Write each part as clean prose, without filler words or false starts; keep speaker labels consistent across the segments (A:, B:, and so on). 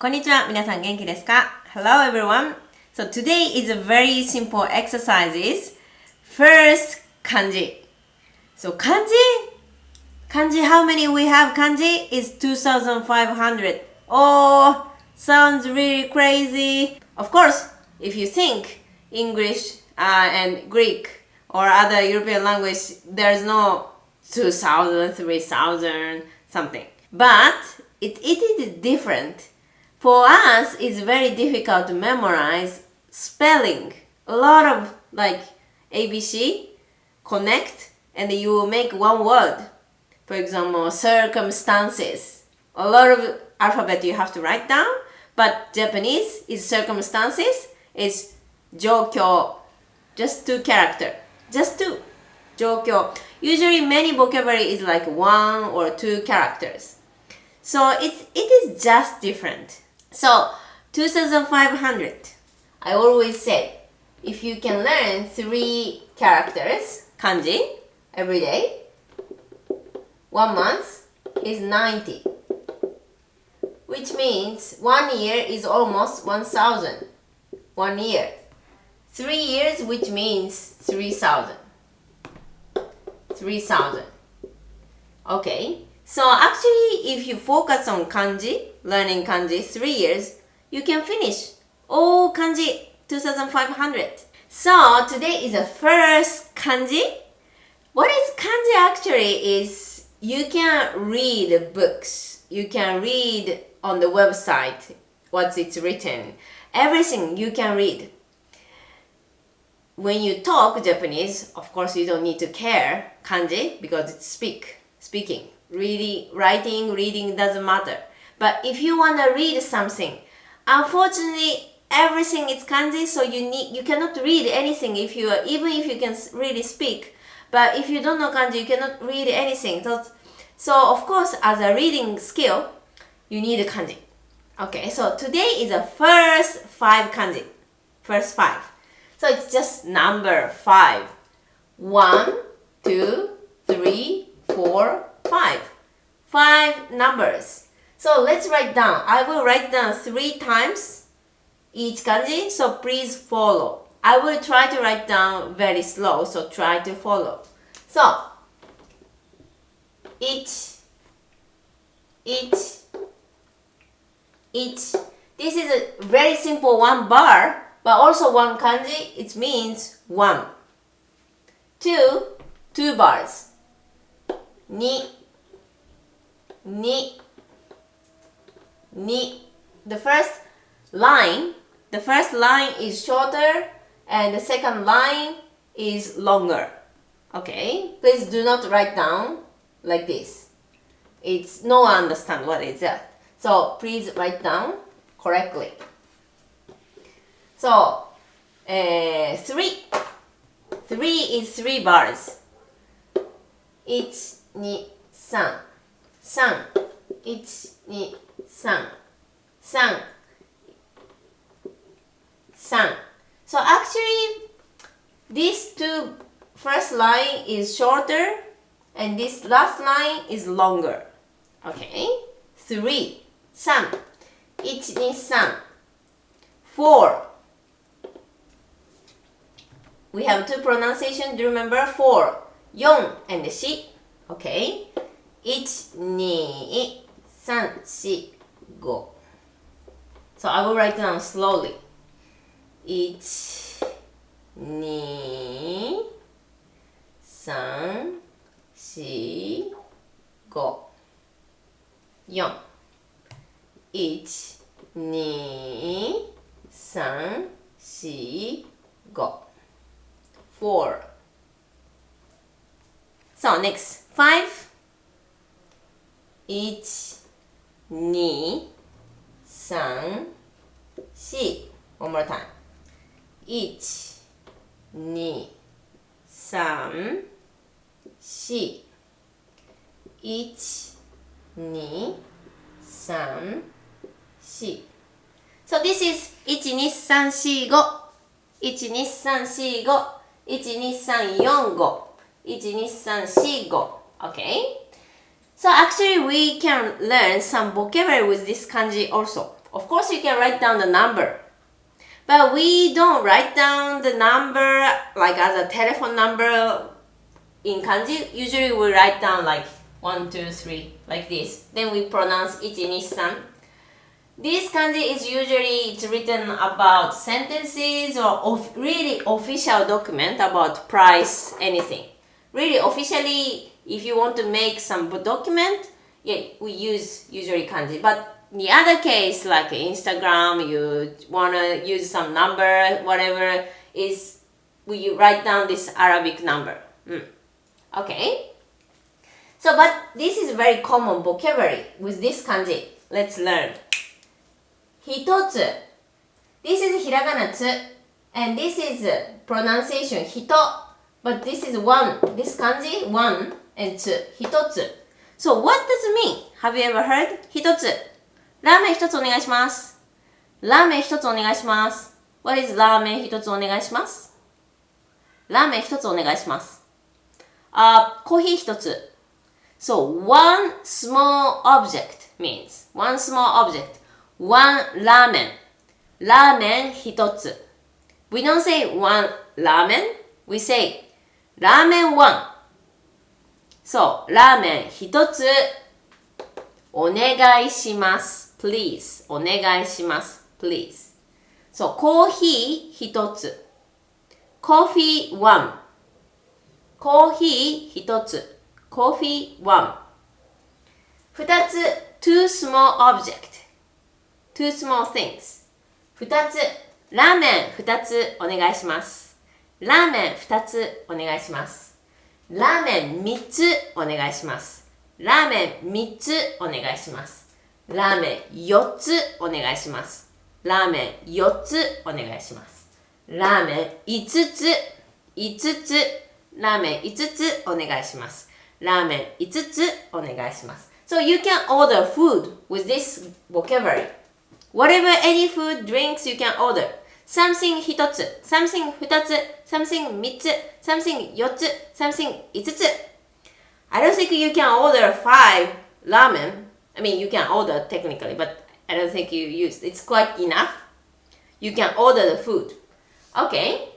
A: こんにちは、皆さん元気ですか? Hello everyone. So today is a very simple exercises. First, kanji. So kanji, how many we have kanji is 2,500. Oh, sounds really crazy. Of course, if you think English and Greek or other European language, there's no 2,000, 3,000 something. But it is different. For us, it's very difficult to memorize spelling. A lot of like ABC, connect, and you will make one word. For example, circumstances. A lot of alphabet you have to write down, but Japanese is circumstances, is 状況. Just two characters. Just two. 状況. Usually many vocabulary is like one or two characters. So it is just different. So 2,500. I always say, if you can learn 3 characters, kanji, every day, 1 month is 90. Which means 1 year is almost 1,000. 1 year. 3 years, which means 3,000. 3,000. Okay. So actually, if you focus on kanji, learning kanji 3 years, you can finish all kanji 2,500. So today is the first kanji. What is kanji actually is you can read books. You can read on the website what's it's written. Everything you can read. When you talk Japanese, of course you don't need to care kanji because it's speaking. Really, writing, reading doesn't matter. But if you want to read something, unfortunately, everything is kanji, so you cannot read anything even if you can really speak. But if you don't know kanji, you cannot read anything. So of course, as a reading skill, you need kanji. Okay, so today is the first 5 kanji. First 5. So it's just number 5. 1, 2, 3, 4, 5. 5 numbers. So let's write down. I will write down 3 times each kanji, so please follow. I will try to write down very slow, so try to follow. So, each. This is a very simple 1 bar, but also 1 kanji, it means 1. 2 bars. 2. The first line is shorter and the second line is longer. Okay, please do not write down like this. It's no one understand what is that. So please write down correctly. So 3 is 3 bars. 1, 2, 3. 3. 1, 2, 3. 3. So actually, these 2 first line is shorter and this last line is longer. Okay? 3. 3. 1, 2, 3. 4. We have 2 pronunciations. Do you remember? 4. 4 and 4. Okay? 1, 2, 3, 4, 5. So I will write down slowly. 1, 2, 3, 4, 5. 4. 1, 2, 3, 4, 5. 4. So next, 5. 1, 2, 3, 4. One more time. 1, 2, 3, 4. 1, 2, 3, 4. So this is 1, 2, 3, 4, 5. 1, 2, 3, 4, 5. 1, 2, 3, 4, 5. 1, 2, 3, 4, 5. Okay? So actually we can learn some vocabulary with this kanji also. Of course, you can write down the number. But we don't write down the number like as a telephone number in kanji. Usually we write down like 1, 2, 3 like this. Then we pronounce ichi, ni, san. This kanji is usually it's written about sentences or really official document about price, anything. Really officially, if you want to make some document, yeah, we use usually kanji. But the other case, like Instagram, you want to use some number, whatever, is we write down this Arabic number. Okay. So, but this is very common vocabulary with this kanji. Let's learn. Hitotsu. This is hiragana tsu, and this is pronunciation hito, but this is one. This kanji, one and tsu. Hitotsu. So, what does it mean? Have you ever heard? Hitotsu. ラーメン一つお願いします。ラーメン一つお願いします。What is ラーメン一つお願いします？ラーメン一つお願いします。コーヒー一つ。So, one small object means, one small object, one ラーメン。ラーメン一つ。We don't say one ラーメン。We say ラーメン one. So, ラーメン一つお願いします。Please. お願いします。Please. So, コーヒー一つ。Coffee one. コーヒー一つ。Coffee one. 二つ。Two small object. Two small things. 二つ。ラーメン二つお願いします。ラーメン二つお願いします。ラーメン三つお願いします。ラーメン三つお願いします。ラーメン4つお願いします。ラーメン4つお願いします。ラーメン5つ、5つ、ラーメン5つお願いします。ラーメン5つお願いします。So you can order food with this vocabulary. Whatever any food, drinks you can order. Something 1つ、something 2つ、something 3つ、something 4つ、something 5つ。I don't think you can order 5 ramen. I mean, you can order technically, but I don't think you use. It's quite enough. You can order the food. Okay.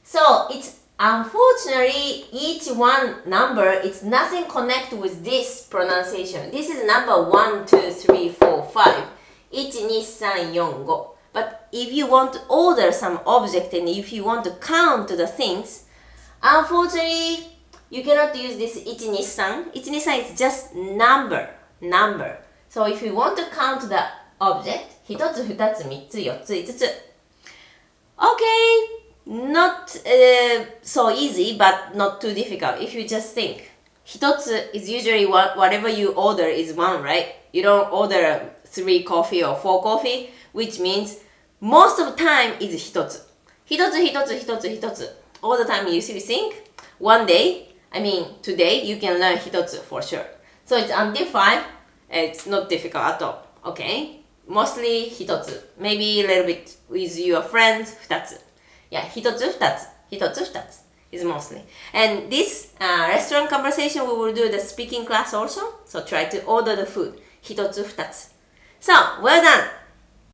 A: So it's unfortunately each one number it's nothing connected with this pronunciation. This is number 1, 2, 3, 4, 5. 1, 2, 3, 4, 5. But if you want to order some object and if you want to count the things, unfortunately you cannot use this 1, 2, 3. 1, 2, 3 is just number. So if you want to count the object, 1つ、2つ、3つ、4つ、5つ。Okay, not so easy, but not too difficult. If you just think, 1つ is usually whatever you order is one, right? You don't order 3 coffee or 4 coffee, which means most of the time is 1つ。1つ、1つ、1つ、1つ。All the time you think, one day, I mean today, you can learn 1つ for sure. So it's until 5, it's not difficult at all. Okay? Mostly 1つ. Maybe a little bit with your friends, 2つ. Yeah, 1つ、2つ. 1つ、2つ is mostly. And this restaurant conversation, we will do the speaking class also. So try to order the food. 1つ、2つ. So, well done!